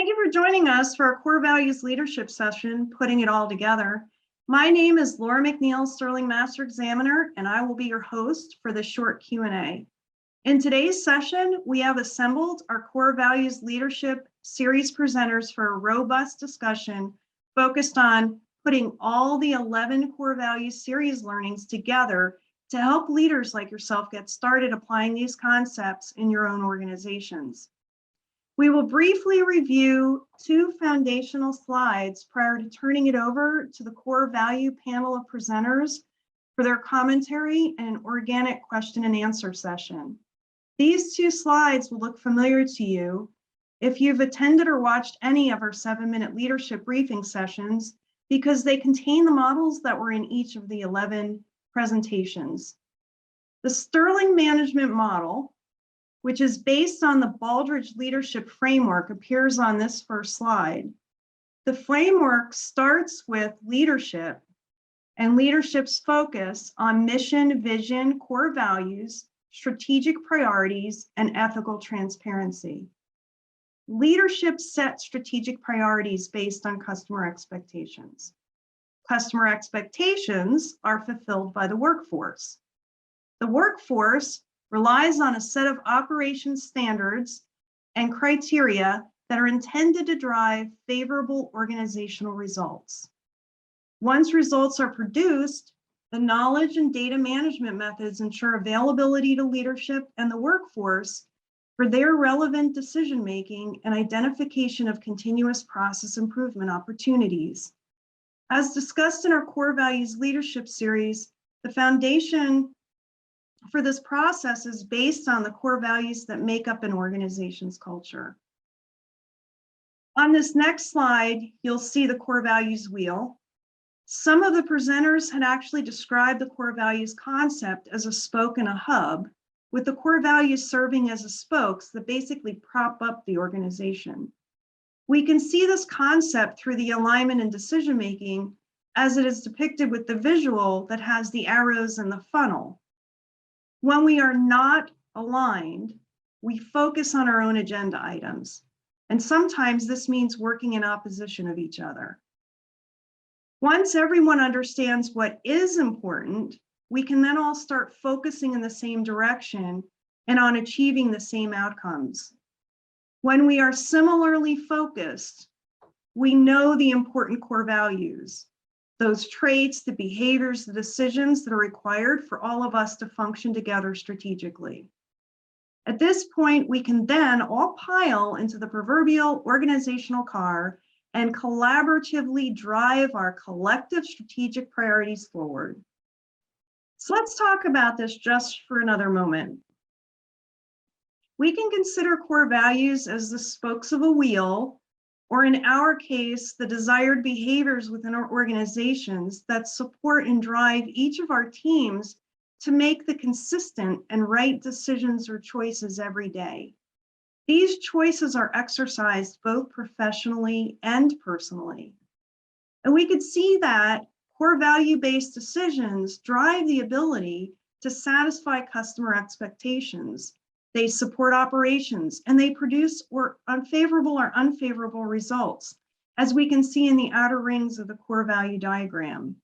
Thank you for joining us for our Core Values Leadership session, Putting It All Together. My name is Laura McNeil, Sterling Master Examiner, and I will be your host for this short Q&A. In today's session, we have assembled our Core Values Leadership series presenters for a robust discussion focused on putting all the 11 Core Values series learnings together to help leaders like yourself get started applying these concepts in your own organizations. We will briefly review two foundational slides prior to turning it over to the core value panel of presenters for their commentary and organic question and answer session. These two slides will look familiar to you if you've attended or watched any of our 7-minute leadership briefing sessions, because they contain the models that were in each of the 11 presentations. The Sterling Management Model, which is based on the Baldrige Leadership Framework, appears on this first slide. The framework starts with leadership and leadership's focus on mission, vision, core values, strategic priorities, and ethical transparency. Leadership sets strategic priorities based on customer expectations. Customer expectations are fulfilled by the workforce. The workforce relies on a set of operations standards and criteria that are intended to drive favorable organizational results. Once results are produced, the knowledge and data management methods ensure availability to leadership and the workforce for their relevant decision-making and identification of continuous process improvement opportunities. As discussed in our Core Values Leadership series, the foundation for this process is based on the core values that make up an organization's culture. On this next slide, you'll see the core values wheel. Some of the presenters had actually described the core values concept as a spoke and a hub, with the core values serving as a spokes that basically prop up the organization. We can see this concept through the alignment and decision-making as it is depicted with the visual that has the arrows and the funnel. When we are not aligned, we focus on our own agenda items, and sometimes this means working in opposition of each other. Once everyone understands what is important, we can then all start focusing in the same direction and on achieving the same outcomes. When we are similarly focused, we know the important core values, those traits, the behaviors, the decisions that are required for all of us to function together strategically. At this point, we can then all pile into the proverbial organizational car and collaboratively drive our collective strategic priorities forward. So let's talk about this just for another moment. We can consider core values as the spokes of a wheel, or in our case, the desired behaviors within our organizations that support and drive each of our teams to make the consistent and right decisions or choices every day. These choices are exercised both professionally and personally. And we could see that core value-based decisions drive the ability to satisfy customer expectations. They support operations, and they produce unfavorable or unfavorable results, as we can see in the outer rings of the core value diagram.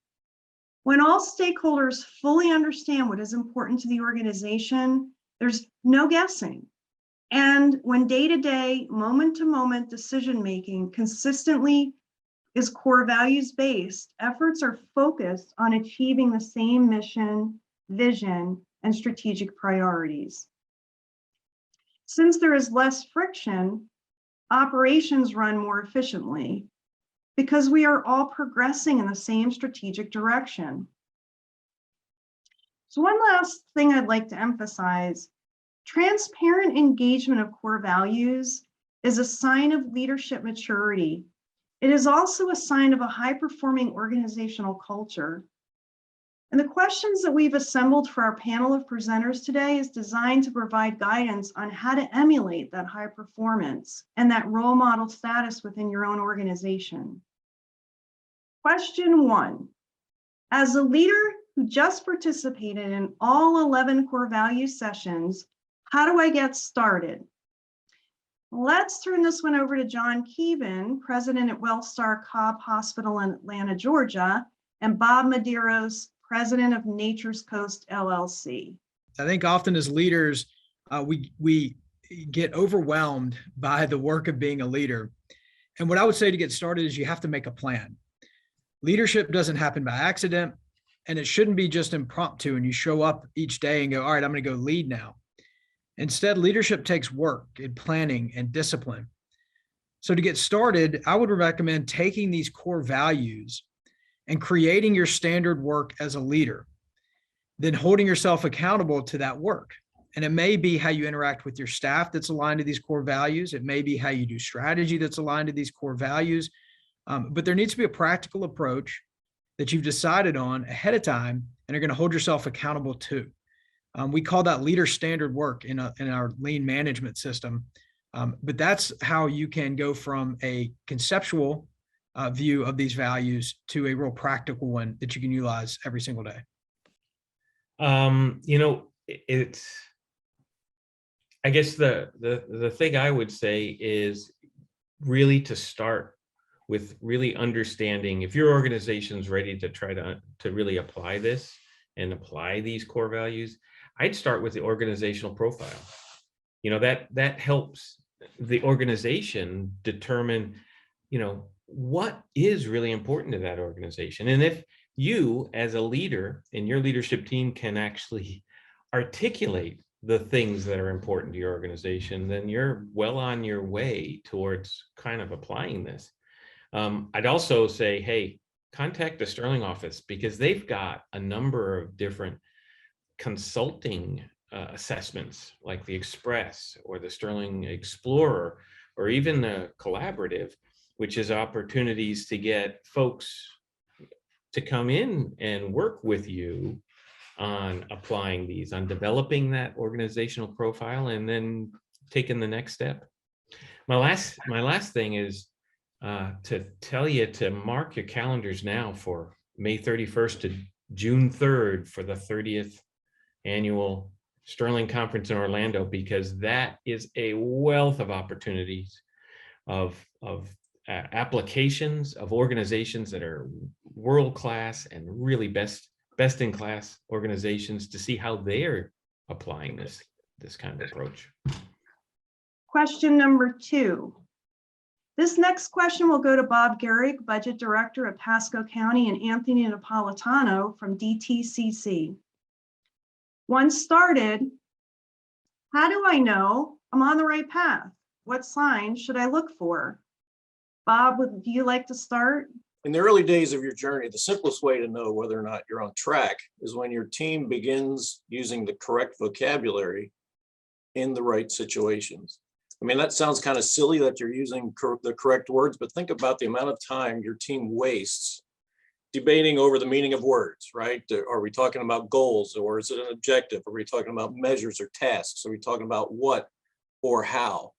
When all stakeholders fully understand what is important to the organization, there's no guessing. And when day-to-day, moment-to-moment decision-making consistently is core values-based, efforts are focused on achieving the same mission, vision, and strategic priorities. Since there is less friction, operations run more efficiently because we are all progressing in the same strategic direction. So one last thing I'd like to emphasize, transparent engagement of core values is a sign of leadership maturity. It is also a sign of a high-performing organizational culture. And the questions that we've assembled for our panel of presenters today is designed to provide guidance on how to emulate that high performance and that role model status within your own organization. Question 1, as a leader who just participated in all 11 core value sessions, how do I get started? Let's turn this one over to John Keevan, president at WellStar Cobb Hospital in Atlanta, Georgia, and Bob Medeiros, president of Nature's Coast LLC. I think often as leaders, we get overwhelmed by the work of being a leader. And what I would say to get started is you have to make a plan. Leadership doesn't happen by accident, and it shouldn't be just impromptu and you show up each day and go, all right, I'm going to go lead now. Instead, leadership takes work and planning and discipline. So to get started, I would recommend taking these core values and creating your standard work as a leader, then holding yourself accountable to that work. And it may be how you interact with your staff that's aligned to these core values. It may be how you do strategy that's aligned to these core values. But there needs to be a practical approach that you've decided on ahead of time and are going to hold yourself accountable to. We call that leader standard work in our lean management system. But that's how you can go from a conceptual view of these values to a real practical one that you can utilize every single day. I guess the thing I would say is really to start with really understanding if your organization's ready to try to really apply this and apply these core values. I'd start with the organizational profile. That helps the organization determine, what is really important to that organization. And if you as a leader and your leadership team can actually articulate the things that are important to your organization, then you're well on your way towards kind of applying this. I'd also say, hey, contact the Sterling office because they've got a number of different consulting assessments like the Express or the Sterling Explorer, or even the Collaborative, which is opportunities to get folks to come in and work with you on applying these, on developing that organizational profile and then taking the next step. My last thing is to tell you to mark your calendars now for May 31st to June 3rd for the 30th annual Sterling Conference in Orlando, because that is a wealth of opportunities of applications of organizations that are world-class and really best-in-class organizations to see how they're applying this kind of approach. Question number 2. This next question will go to Bob Gehrig, Budget Director at Pasco County, and Anthony Napolitano from DTCC. Once started, how do I know I'm on the right path? What signs should I look for? Bob, would you like to start? In the early days of your journey, the simplest way to know whether or not you're on track is when your team begins using the correct vocabulary in the right situations. I mean, that sounds kind of silly that you're using the correct words, but think about the amount of time your team wastes debating over the meaning of words, right? Are we talking about goals, or is it an objective? Are we talking about measures or tasks? Are we talking about what or how?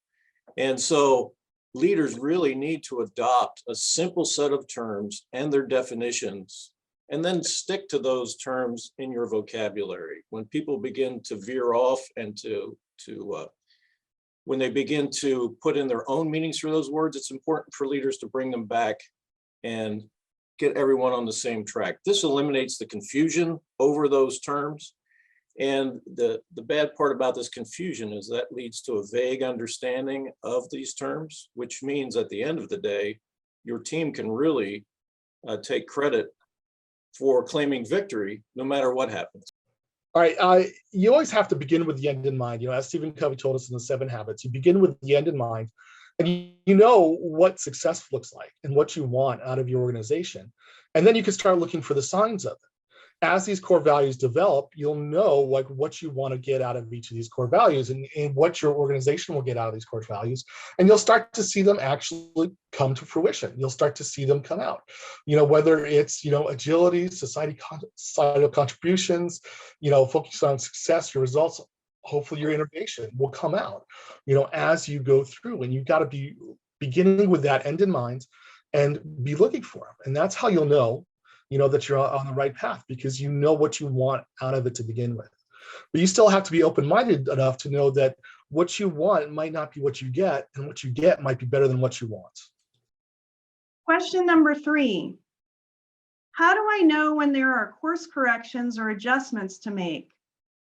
And so leaders really need to adopt a simple set of terms and their definitions, and then stick to those terms in your vocabulary. When people begin to veer off and when they begin to put in their own meanings for those words, it's important for leaders to bring them back and get everyone on the same track. This eliminates the confusion over those terms. And the bad part about this confusion is that leads to a vague understanding of these terms, which means at the end of the day, your team can really take credit for claiming victory no matter what happens. All right, you always have to begin with the end in mind. As Stephen Covey told us in the 7 Habits, you begin with the end in mind, and you know what success looks like and what you want out of your organization. And then you can start looking for the signs of it. As these core values develop, you'll know what you want to get out of each of these core values and what your organization will get out of these core values. And you'll start to see them actually come to fruition. You'll start to see them come out, whether it's, agility, societal contributions, focus on success, your results, hopefully your innovation will come out, as you go through. And you've got to be beginning with that end in mind and be looking for them. And that's how you'll know that you're on the right path, because you know what you want out of it to begin with. But you still have to be open-minded enough to know that what you want might not be what you get, and what you get might be better than what you want. Question number 3. How do I know when there are course corrections or adjustments to make?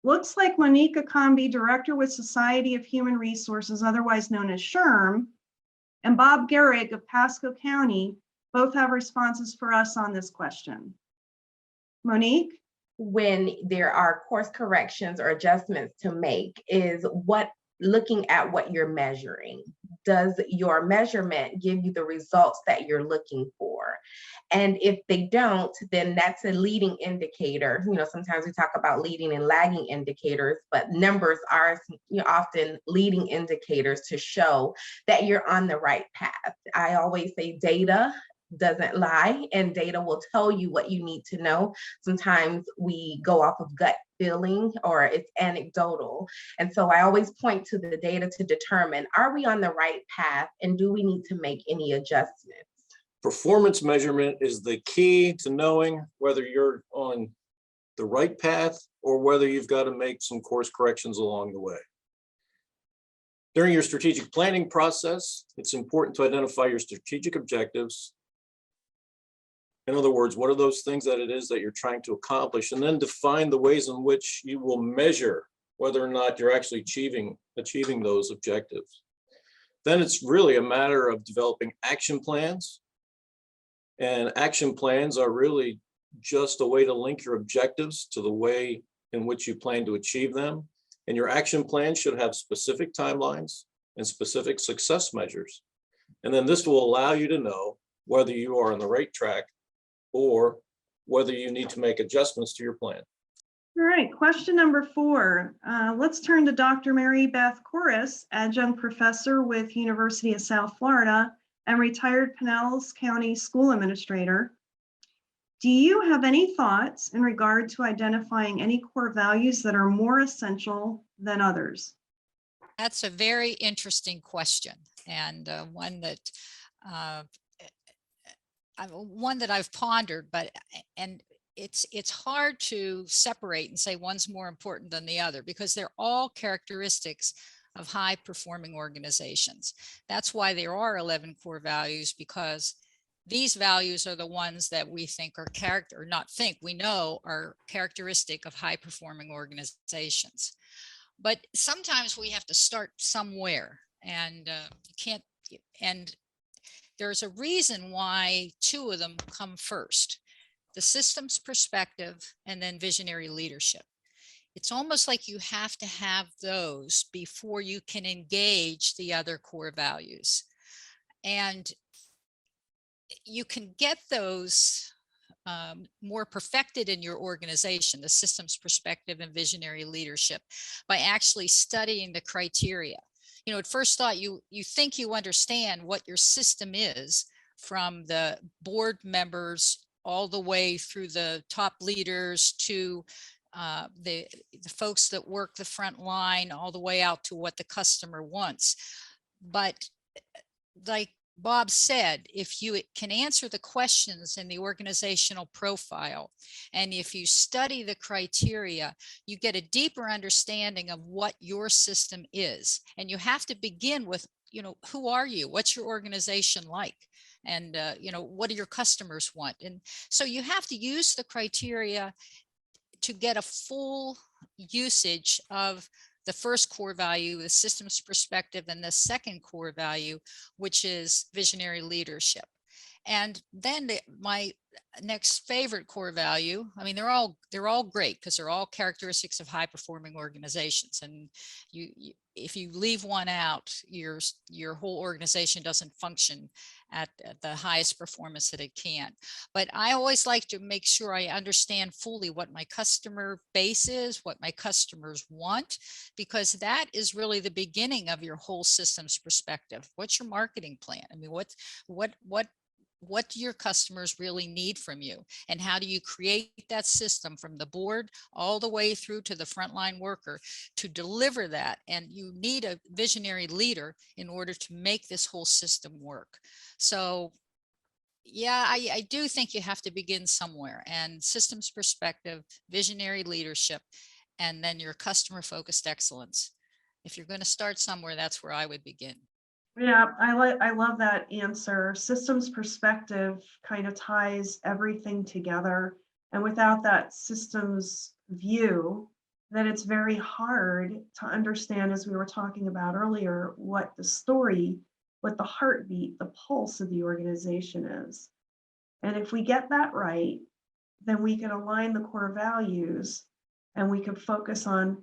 Looks like Monique Akambi, Director with Society of Human Resources, otherwise known as SHRM, and Bob Gehrig of Pasco County both have responses for us on this question. Monique? When there are course corrections or adjustments to make is looking at what you're measuring. Does your measurement give you the results that you're looking for? And if they don't, then that's a leading indicator. Sometimes we talk about leading and lagging indicators, but numbers are often leading indicators to show that you're on the right path. I always say data doesn't lie, and data will tell you what you need to know. Sometimes we go off of gut feeling or it's anecdotal. And so I always point to the data to determine, are we on the right path and do we need to make any adjustments? Performance measurement is the key to knowing whether you're on the right path or whether you've got to make some course corrections along the way. During your strategic planning process, it's important to identify your strategic objectives. In other words, what are those things that it is that you're trying to accomplish, and then define the ways in which you will measure whether or not you're actually achieving those objectives. Then it's really a matter of developing action plans. And action plans are really just a way to link your objectives to the way in which you plan to achieve them. And your action plan should have specific timelines and specific success measures. And then this will allow you to know whether you are on the right track or whether you need to make adjustments to your plan. All right, question number 4. Let's turn to Dr. Mary Beth Corris, adjunct professor with University of South Florida and retired Pinellas County school administrator. Do you have any thoughts in regard to identifying any core values that are more essential than others? That's a very interesting question, and one that I've pondered, and it's hard to separate and say one's more important than the other because they're all characteristics of high performing organizations. That's why there are 11 core values, because these values are the ones that we think are we know are characteristic of high performing organizations. But sometimes we have to start somewhere, and there's a reason why 2 of them come first: the systems perspective and then visionary leadership. It's almost like you have to have those before you can engage the other core values. And you can get those more perfected in your organization, the systems perspective and visionary leadership, by actually studying the criteria. At first thought, you think you understand what your system is, from the board members all the way through the top leaders to the folks that work the front line, all the way out to what the customer wants. But like Bob said, if you can answer the questions in the organizational profile, and if you study the criteria, you get a deeper understanding of what your system is. And you have to begin with, who are you? What's your organization like? And, what do your customers want? And so you have to use the criteria to get a full usage of the first core value, the systems perspective, and the second core value, which is visionary leadership. And then my next favorite core value, they're all great because they're all characteristics of high performing organizations. And if you leave one out, your whole organization doesn't function at the highest performance that it can. But I always like to make sure I understand fully what my customer base is, what my customers want, because that is really the beginning of your whole systems perspective. What's your marketing plan? What do your customers really need from you? And how do you create that system from the board all the way through to the frontline worker to deliver that? And you need a visionary leader in order to make this whole system work. So yeah, I do think you have to begin somewhere, and systems perspective, visionary leadership, and then your customer focused excellence. If you're going to start somewhere, that's where I would begin. Yeah, I love that answer. Systems perspective kind of ties everything together. And without that systems view, then it's very hard to understand, as we were talking about earlier, what the story, what the heartbeat, the pulse of the organization is. And if we get that right, then we can align the core values and we can focus on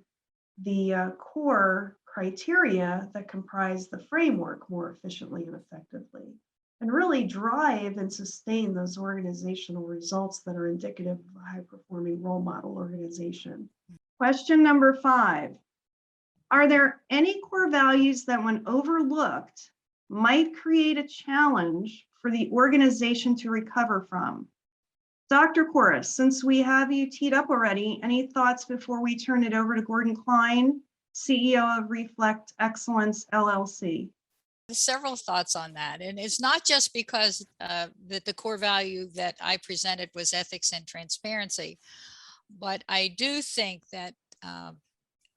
the core criteria that comprise the framework more efficiently and effectively, and really drive and sustain those organizational results that are indicative of a high-performing role model organization. Question number 5. Are there any core values that, when overlooked, might create a challenge for the organization to recover from? Dr. Corris, since we have you teed up already, any thoughts before we turn it over to Gordon Klein, CEO of Reflect Excellence LLC? Several thoughts on that. And it's not just because that the core value that I presented was ethics and transparency, but I do think that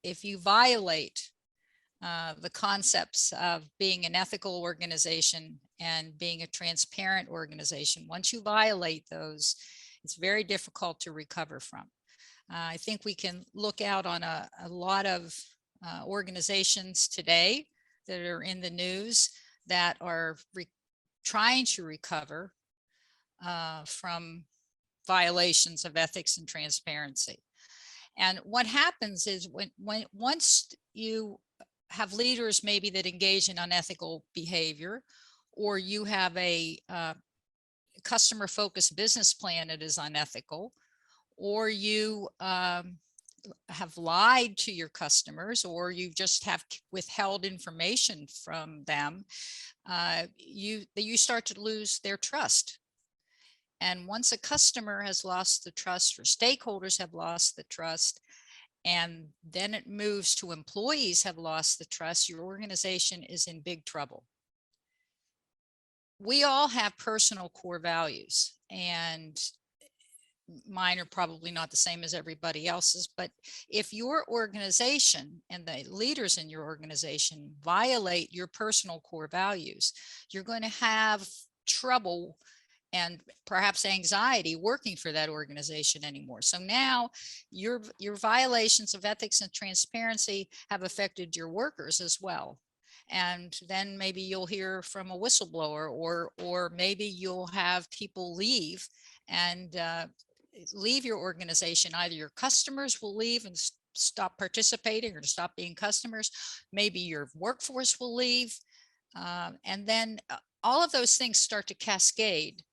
if you violate the concepts of being an ethical organization and being a transparent organization, once you violate those, it's very difficult to recover from. I think we can look out on a lot of organizations today that are in the news that are trying to recover from violations of ethics and transparency. And what happens is once you have leaders maybe that engage in unethical behavior, or you have a customer-focused business plan that is unethical, or you have lied to your customers, or you just have withheld information from them, you start to lose their trust. And once a customer has lost the trust, or stakeholders have lost the trust, and then it moves to employees have lost the trust, your organization is in big trouble. We all have personal core values, and mine are probably not the same as everybody else's, but if your organization and the leaders in your organization violate your personal core values, you're going to have trouble and perhaps anxiety working for that organization anymore. So now your violations of ethics and transparency have affected your workers as well. And then maybe you'll hear from a whistleblower, or maybe you'll have people leave and leave your organization. Either your customers will leave and stop participating or stop being customers. Maybe your workforce will leave. And then all of those things start to cascade.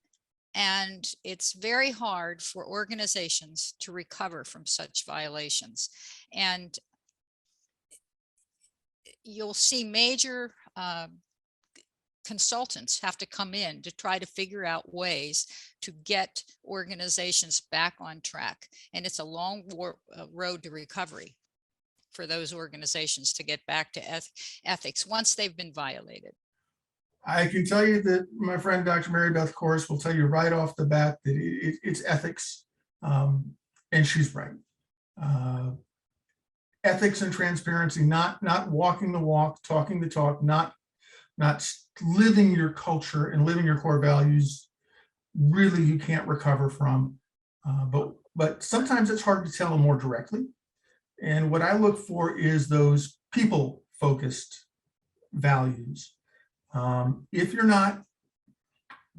And it's very hard for organizations to recover from such violations. And you'll see major consultants have to come in to try to figure out ways to get organizations back on track. And it's a long road to recovery for those organizations to get back to ethics once they've been violated. I can tell you that my friend Dr. Mary Beth Corris will tell you right off the bat that it's ethics, and she's right. Ethics and transparency, not walking the walk, talking the talk, not living your culture and living your core values. Really, you can't recover from. But sometimes it's hard to tell them more directly. And what I look for is those people-focused values. If you're not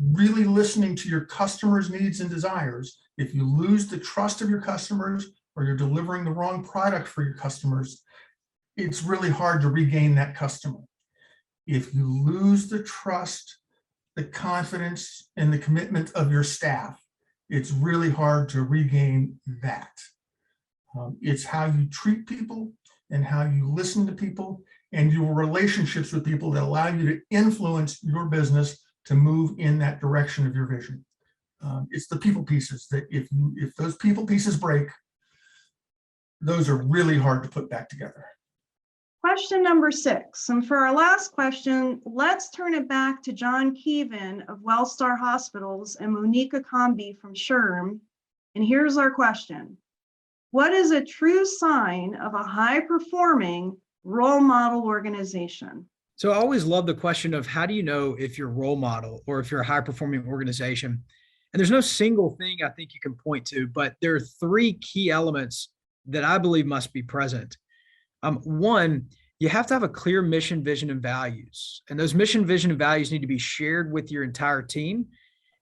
really listening to your customers' needs and desires, if you lose the trust of your customers, or you're delivering the wrong product for your customers, it's really hard to regain that customer. If you lose the trust, the confidence, and the commitment of your staff, it's really hard to regain that. It's how you treat people and how you listen to people and your relationships with people that allow you to influence your business to move in that direction of your vision. It's the people pieces that if those people pieces break, those are really hard to put back together. Question number 6. And for our last question, let's turn it back to John Keevan of Wellstar Hospitals and Monica Comby from SHRM. And here's our question. What is a true sign of a high-performing role model organization. So I always love the question of how do you know if you're a role model or if you're a high performing organization? And there's no single thing I think you can point to, but there are three key elements that I believe must be present. One, you have to have a clear mission, vision, and values. And those mission, vision, and values need to be shared with your entire team.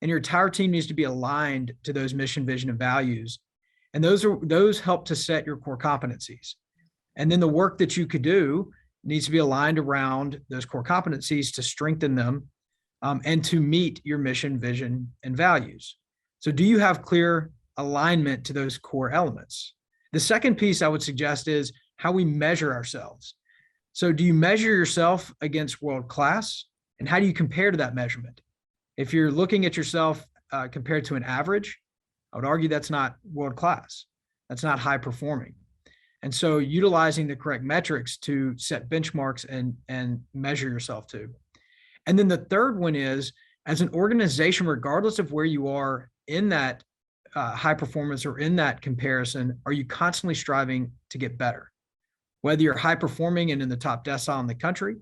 And your entire team needs to be aligned to those mission, vision, and values. And those help to set your core competencies. And then the work that you could do needs to be aligned around those core competencies to strengthen them and to meet your mission, vision, and values. So do you have clear alignment to those core elements? The second piece I would suggest is how we measure ourselves. So do you measure yourself against world class? And how do you compare to that measurement? If you're looking at yourself compared to an average, I would argue that's not world class. That's not high performing. And so utilizing the correct metrics to set benchmarks and measure yourself to. And then the third one is, as an organization, regardless of where you are in that high performance or in that comparison, are you constantly striving to get better? Whether you're high performing and in the top decile in the country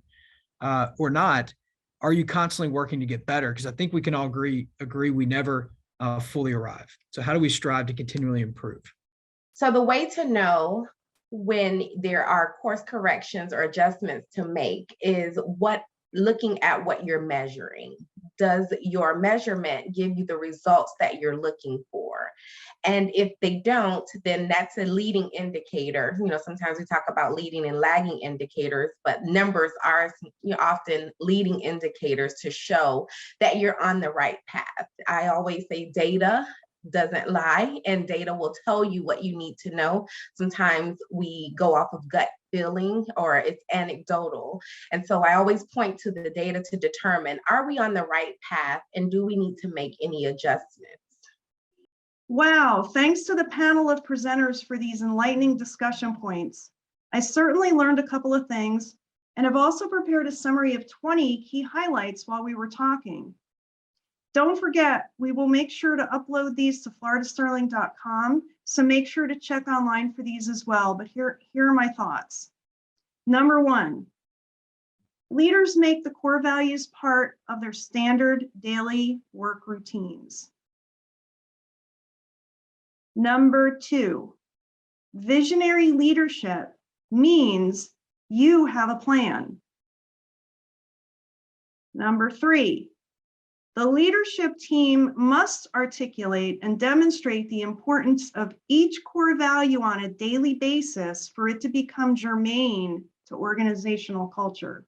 or not, are you constantly working to get better? Because I think we can all agree we never fully arrive. So how do we strive to continually improve? So the way to know when there are course corrections or adjustments to make is looking at what you're measuring. Does your measurement give you the results that you're looking for? And if they don't, then that's a leading indicator. Sometimes we talk about leading and lagging indicators, but numbers are often leading indicators to show that you're on the right path. I always say data doesn't lie, and data will tell you what you need to know. Sometimes we go off of gut feeling or it's anecdotal. And so I always point to the data to determine, are we on the right path and do we need to make any adjustments? Wow, thanks to the panel of presenters for these enlightening discussion points. I certainly learned a couple of things and have also prepared a summary of 20 key highlights while we were talking. Don't forget, we will make sure to upload these to floridasterling.com, so make sure to check online for these as well. But here are my thoughts. Number one, leaders make the core values part of their standard daily work routines. Number two, visionary leadership means you have a plan. Number three, the leadership team must articulate and demonstrate the importance of each core value on a daily basis for it to become germane to organizational culture.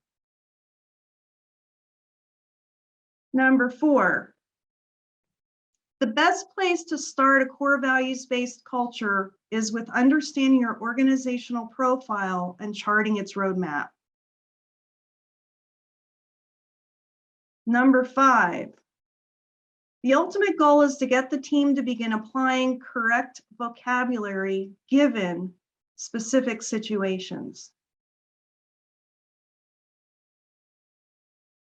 Number four, the best place to start a core values-based culture is with understanding your organizational profile and charting its roadmap. Number five, the ultimate goal is to get the team to begin applying correct vocabulary given specific situations.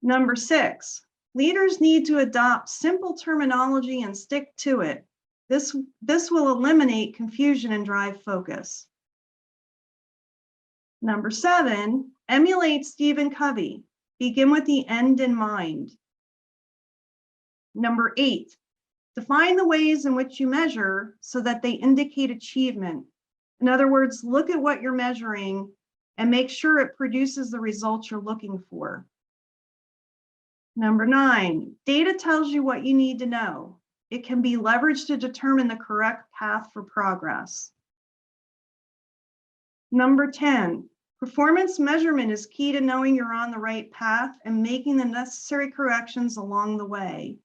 Number six, leaders need to adopt simple terminology and stick to it. This will eliminate confusion and drive focus. Number seven, emulate Stephen Covey. Begin with the end in mind. Number eight, define the ways in which you measure so that they indicate achievement. In other words, look at what you're measuring and make sure it produces the results you're looking for. Number nine, data tells you what you need to know. It can be leveraged to determine the correct path for progress. Number 10, performance measurement is key to knowing you're on the right path and making the necessary corrections along the way.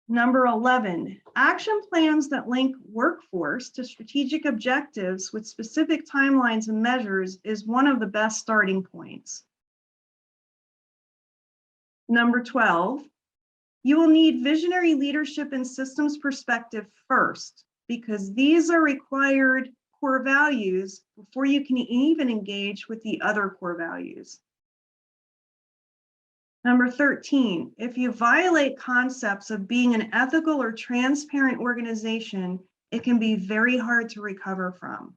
Number 11, action plans that link workforce to strategic objectives with specific timelines and measures is one of the best starting points. Number 12, you will need visionary leadership and systems perspective first, because these are required core values before you can even engage with the other core values. Number 13, if you violate concepts of being an ethical or transparent organization, it can be very hard to recover from.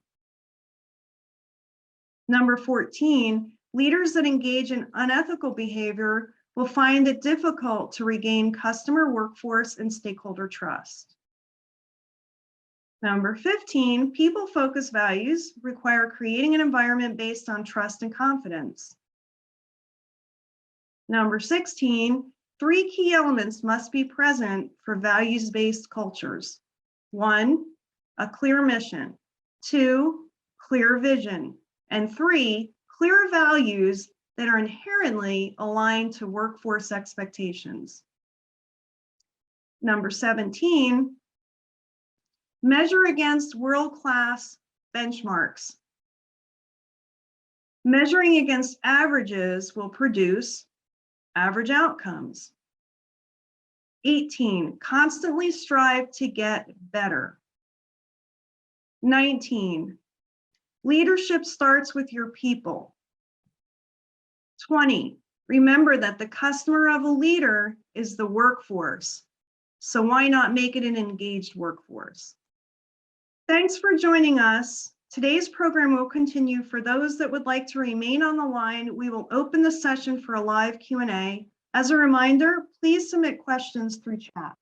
Number 14, leaders that engage in unethical behavior will find it difficult to regain customer, workforce, and stakeholder trust. Number 15, people-focused values require creating an environment based on trust and confidence. Number 16, 3 key elements must be present for values-based cultures. 1, a clear mission. 2, clear vision. And 3, clear values that are inherently aligned to workforce expectations. Number 17, measure against world-class benchmarks. Measuring against averages will produce average outcomes. 18, constantly strive to get better. 19, leadership starts with your people. 20, remember that the customer of a leader is the workforce. So why not make it an engaged workforce? Thanks for joining us. Today's program will continue. For those that would like to remain on the line, we will open the session for a live Q&A. As a reminder, please submit questions through chat.